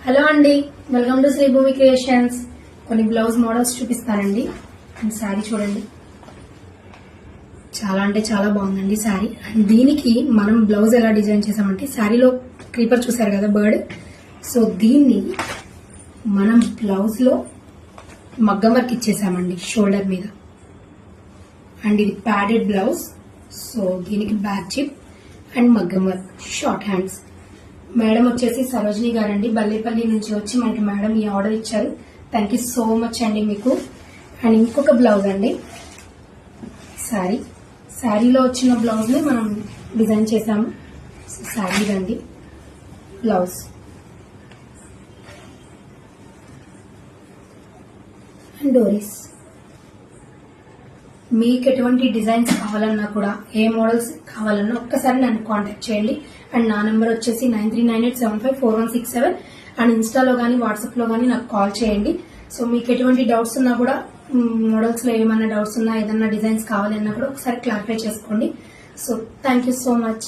Hello అండి, welcome to శ్రీభూమి creations. కొన్ని blouse models చూపిస్తానండి. శారీ చూడండి, చాలా అంటే చాలా బాగుందండి శారీ. అండ్ దీనికి మనం బ్లౌజ్ ఎలా డిజైన్ చేసామంటే, శారీలో క్రీపర్ చూసారు కదా బర్డ్, సో దీన్ని మనం బ్లౌజ్ లో మగ్గం వర్క్ ఇచ్చేసామండి షోల్డర్ మీద. అండ్ ఇది ప్యాడెడ్ బ్లౌజ్, సో దీనికి బ్యాక్ చిప్ అండ్ మగ్గం వర్క్, షార్ట్ హ్యాండ్స్. మేడం వచ్చేసి సరోజిని గారండి, బల్లేపల్లి నుంచి వచ్చి మనకి మేడం ఈ ఆర్డర్ ఇచ్చారు. థ్యాంక్ యూ సో మచ్ అండి మీకు. అండ్ ఇంకొక బ్లౌజ్ అండి, శారీలో వచ్చిన బ్లౌజ్ ని మనం డిజైన్ చేసాము. శారీ రండి బ్లౌజ్. అండ్ డోరీస్. మీకు ఎటువంటి డిజైన్స్ కావాలన్నా కూడా, ఏ మోడల్స్ కావాలన్నా ఒక్కసారి నన్ను కాంటాక్ట్ చేయండి. అండ్ నా నెంబర్ వచ్చేసి 9398754167. అండ్ ఇన్స్టాలో కానీ వాట్సాప్ లో కానీ నాకు కాల్ చేయండి. సో మీకు ఎటువంటి డౌట్స్ ఉన్నా కూడా, మోడల్స్ లో ఏమైనా డౌట్స్ ఉన్నా, ఏదన్నా డిజైన్స్ కావాలన్నా కూడా ఒకసారి క్లారిఫై చేసుకోండి. So thank you so much.